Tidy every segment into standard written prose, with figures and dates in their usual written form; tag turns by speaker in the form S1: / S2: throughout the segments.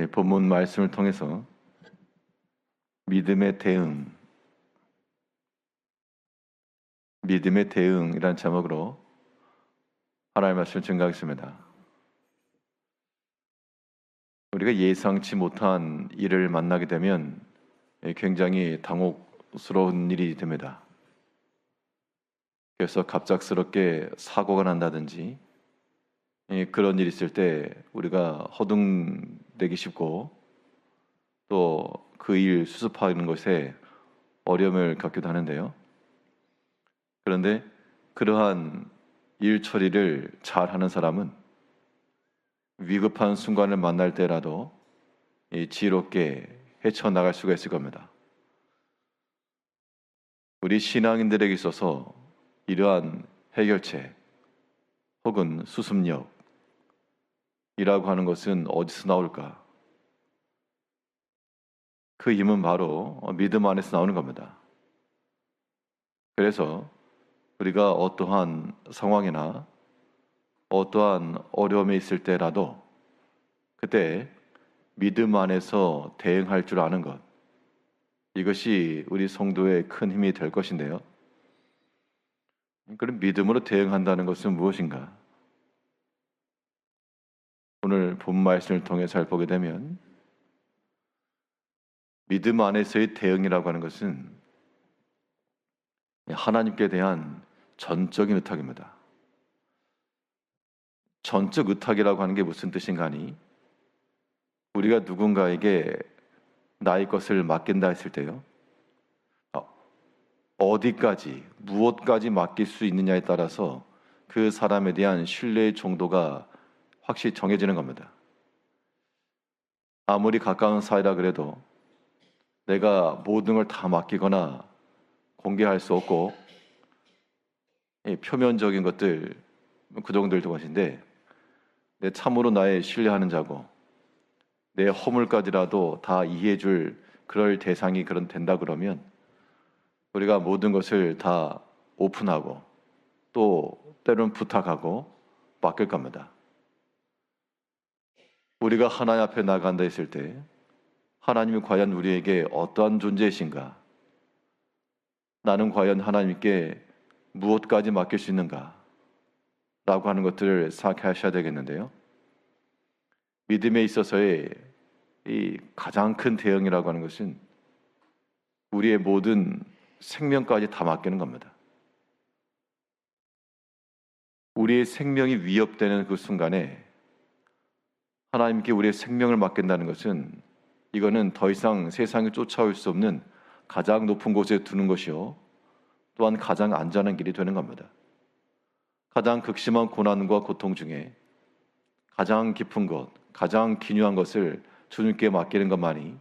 S1: 본문 말씀을 통해서 믿음의 대응이란 제목으로 하나님의 말씀을 증거하겠습니다. 우리가 예상치 못한 일을 만나게 되면 굉장히 당혹스러운 일이 됩니다. 그래서 갑작스럽게 사고가 난다든지 그런 일이 있을 때 우리가 허둥대기 쉽고 또 그 일 수습하는 것에 어려움을 겪기도 하는데요. 그런데 그러한 일 처리를 잘하는 사람은 위급한 순간을 만날 때라도 지혜롭게 헤쳐나갈 수가 있을 겁니다. 우리 신앙인들에게 있어서 이러한 해결책 혹은 수습력이라고 하는 것은 어디서 나올까? 그 힘은 바로 믿음 안에서 나오는 겁니다. 그래서 우리가 어떠한 상황이나 어떠한 어려움에 있을 때라도 그때 믿음 안에서 대응할 줄 아는 것, 이것이 우리 성도의 큰 힘이 될 것인데요. 그럼 믿음으로 대응한다는 것은 무엇인가? 오늘 본 말씀을 통해 잘 보게 되면 믿음 안에서의 대응이라고 하는 것은 하나님께 대한 전적인 의탁입니다. 전적 의탁이라고 하는 게 무슨 뜻인가 하니, 우리가 누군가에게 나의 것을 맡긴다 했을 때요, 어디까지, 무엇까지 맡길 수 있느냐에 따라서 그 사람에 대한 신뢰의 정도가 확실히 정해지는 겁니다. 아무리 가까운 사이라 그래도 내가 모든 걸 다 맡기거나 공개할 수 없고, 표면적인 것들 그 정도일 것인데, 내 참으로 나의 신뢰하는 자고 내 허물까지라도 다 이해해 줄 그럴 대상이 그런 된다 그러면 우리가 모든 것을 다 오픈하고 또 때로는 부탁하고 맡길 겁니다. 우리가 하나님 앞에 나간다 했을 때 하나님이 과연 우리에게 어떠한 존재이신가? 나는 과연 하나님께 무엇까지 맡길 수 있는가? 라고 하는 것들을 생각하셔야 되겠는데요. 믿음에 있어서의 이 가장 큰 대응이라고 하는 것은 우리의 모든 생명까지 다 맡기는 겁니다. 우리의 생명이 위협되는 그 순간에 하나님께 우리의 생명을 맡긴다는 것은, 이거는 더 이상 세상에 쫓아올 수 없는 가장 높은 곳에 두는 것이요, 또한 가장 안전한 길이 되는 겁니다. 가장 극심한 고난과 고통 중에 가장 깊은 것, 가장 기묘한 것을 주님께 맡기는 것만이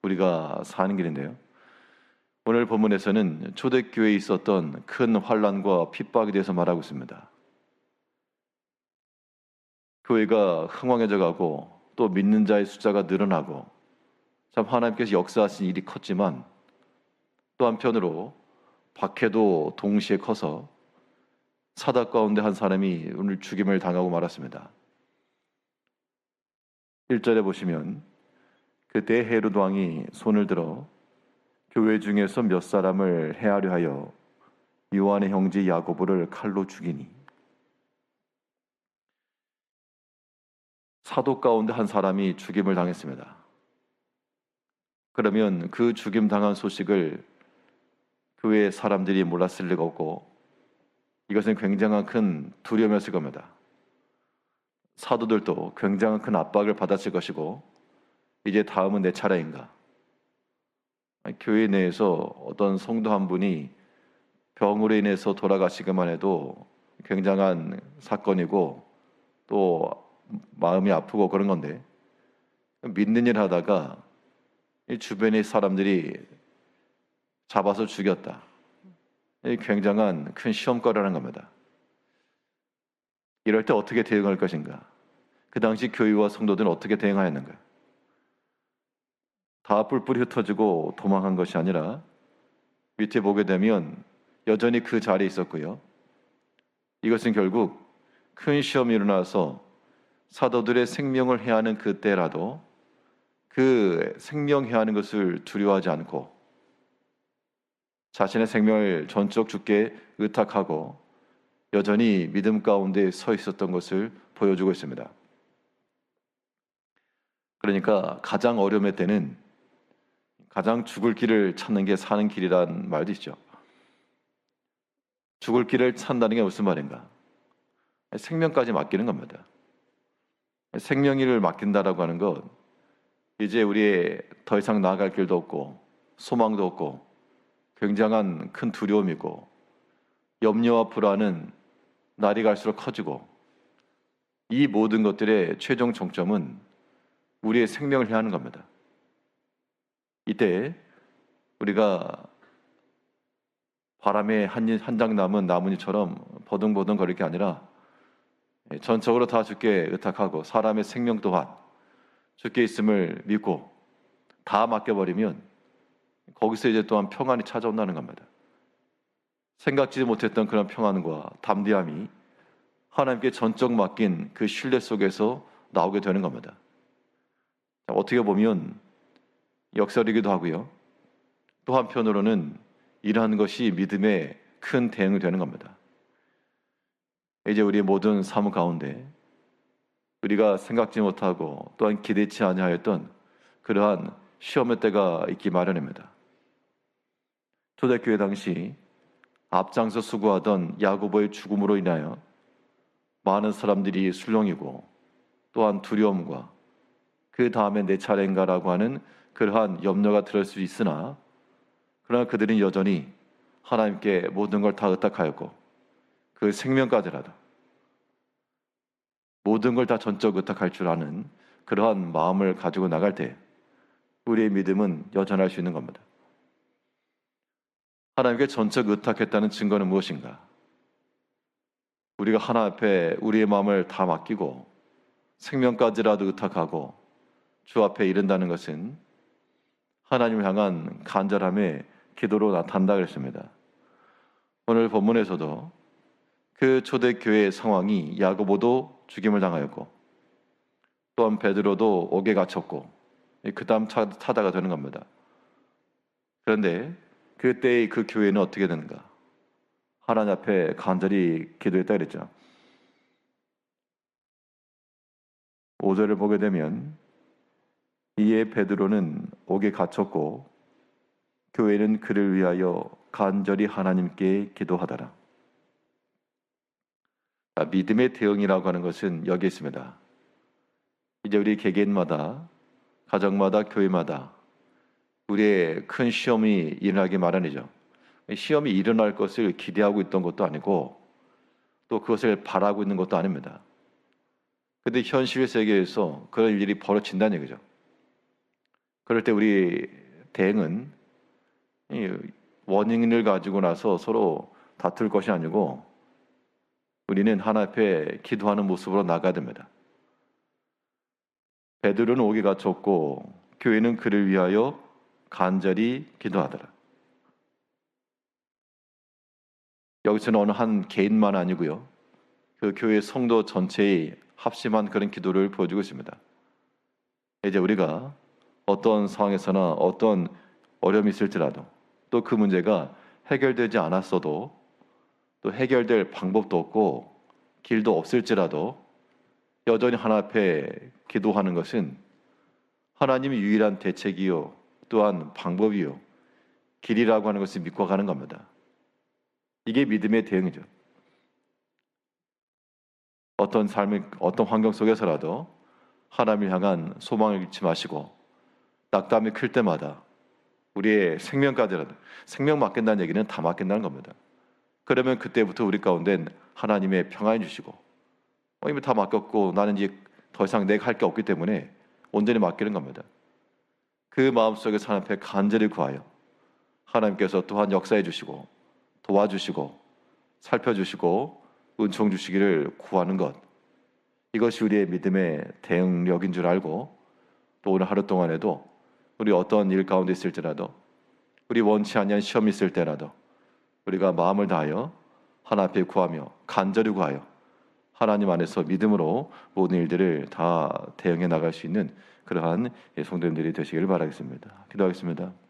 S1: 우리가 사는 길인데요. 오늘 본문에서는 초대교회에 있었던 큰 환난과 핍박에 대해서 말하고 있습니다. 교회가 흥왕해져 가고 또 믿는 자의 숫자가 늘어나고 참 하나님께서 역사하신 일이 컸지만, 또 한편으로 박해도 동시에 커서 사닥 가운데 한 사람이 오늘 죽임을 당하고 말았습니다. 1절에 보시면 그때 헤롯 왕이 손을 들어 교회 중에서 몇 사람을 해하려 하여 요한의 형제 야고보를 칼로 죽이니, 사도 가운데 한 사람이 죽임을 당했습니다. 그러면 그 죽임 당한 소식을 교회 사람들이 몰랐을 리가 없고, 이것은 굉장한 큰 두려움이었을 겁니다. 사도들도 굉장한 큰 압박을 받았을 것이고, 이제 다음은 내 차례인가? 교회 내에서 어떤 성도 한 분이 병으로 인해서 돌아가시기만 해도 굉장한 사건이고 또 마음이 아프고 그런 건데, 믿는 일 하다가 이 주변의 사람들이 잡아서 죽였다. 이 굉장한 큰 시험거리라는 겁니다. 이럴 때 어떻게 대응할 것인가? 그 당시 교회와 성도들은 어떻게 대응하였는가? 다 뿔뿔이 흩어지고 도망한 것이 아니라 밑에 보게 되면 여전히 그 자리에 있었고요. 이것은 결국 큰 시험이 일어나서 사도들의 생명을 해하는 그때라도 그 생명해야 하는 것을 두려워하지 않고 자신의 생명을 전적 주께 의탁하고 여전히 믿음 가운데 서 있었던 것을 보여주고 있습니다. 그러니까 가장 어려움의 때는 가장 죽을 길을 찾는 게 사는 길이란 말도 있죠. 죽을 길을 찾는다는 게 무슨 말인가? 생명까지 맡기는 겁니다. 생명을 맡긴다라고 하는 것, 이제 우리의 더 이상 나아갈 길도 없고 소망도 없고 굉장한 큰 두려움이고 염려와 불안은 날이 갈수록 커지고 이 모든 것들의 최종 정점은 우리의 생명을 해야 하는 겁니다. 이때 우리가 바람에 한 장 남은 나뭇잎처럼 버둥버둥 거릴 게 아니라 전적으로 다 주께 의탁하고 사람의 생명 또한 주께 있음을 믿고 다 맡겨버리면 거기서 이제 또한 평안이 찾아온다는 겁니다. 생각지도 못했던 그런 평안과 담대함이 하나님께 전적 맡긴 그 신뢰 속에서 나오게 되는 겁니다. 어떻게 보면 역설이기도 하고요. 또 한편으로는 이러한 것이 믿음의 큰 대응이 되는 겁니다. 이제 우리의 모든 삶 가운데 우리가 생각지 못하고 또한 기대치 아니하였던 그러한 시험의 때가 있기 마련입니다. 초대교회 당시 앞장서 수고하던 야고보의 죽음으로 인하여 많은 사람들이 술렁이고 또한 두려움과 그 다음에 내 차례인가라고 하는 그러한 염려가 들을 수 있으나 그러나 그들은 여전히 하나님께 모든 걸 다 의탁하였고 그 생명까지라도 모든 걸 다 전적 의탁할 줄 아는 그러한 마음을 가지고 나갈 때 우리의 믿음은 여전할 수 있는 겁니다. 하나님께 전적 의탁했다는 증거는 무엇인가? 우리가 하나 앞에 우리의 마음을 다 맡기고 생명까지라도 의탁하고 주 앞에 이른다는 것은 하나님을 향한 간절함의 기도로 나타난다 그랬습니다. 오늘 본문에서도 그 초대교회의 상황이 야고보도 죽임을 당하였고 또한 베드로도 옥에 갇혔고 그 다음 차다가 되는 겁니다. 그런데 그때의 그 교회는 어떻게 되는가? 하나님 앞에 간절히 기도했다 그랬죠. 5절을 보게 되면 이에 베드로는 옥에 갇혔고 교회는 그를 위하여 간절히 하나님께 기도하더라. 믿음의 대응이라고 하는 것은 여기 있습니다. 이제 우리 개개인마다 가정마다 교회마다 우리의 큰 시험이 일어나기 마련이죠. 시험이 일어날 것을 기대하고 있던 것도 아니고 또 그것을 바라고 있는 것도 아닙니다. 그런데 현실 세계에서 그런 일이 벌어진다는 얘기죠. 그럴 때 우리 대응은 원인을 가지고 나서 서로 다툴 것이 아니고 우리는 하나님 앞에 기도하는 모습으로 나가야 됩니다. 베드로는 옥에 갇혔고 교회는 그를 위하여 간절히 기도하더라. 여기서는 어느 한 개인만 아니고요. 그 교회 성도 전체의 합심한 그런 기도를 보여주고 있습니다. 이제 우리가 어떤 상황에서나 어떤 어려움이 있을지라도 또 그 문제가 해결되지 않았어도 또 해결될 방법도 없고 길도 없을지라도 여전히 하나님 앞에 기도하는 것은 하나님이 유일한 대책이요 또한 방법이요 길이라고 하는 것을 믿고 가는 겁니다. 이게 믿음의 대응이죠. 어떤 삶의 어떤 환경 속에서라도 하나님을 향한 소망을 잃지 마시고 낙담이 클 때마다 우리의 생명까지라도 생명 맡긴다는 얘기는 다 맡긴다는 겁니다. 그러면 그때부터 우리 가운데는 하나님의 평안이 주시고 이미 다 맡겼고 나는 이제 더 이상 내가 할 게 없기 때문에 온전히 맡기는 겁니다. 그 마음속에서 하나님 앞에 간절히 구하여 하나님께서 또한 역사해 주시고 도와주시고 살펴주시고 은총 주시기를 구하는 것, 이것이 우리의 믿음의 대응력인 줄 알고 또 오늘 하루 동안에도 우리 어떤 일 가운데 있을지라도 우리 원치 아니한 시험이 있을 때라도 우리가 마음을 다하여 하나님 앞에 구하며 간절히 구하여 하나님 안에서 믿음으로 모든 일들을 다 대응해 나갈 수 있는 그러한 성도님들이 되시길 바라겠습니다. 기도하겠습니다.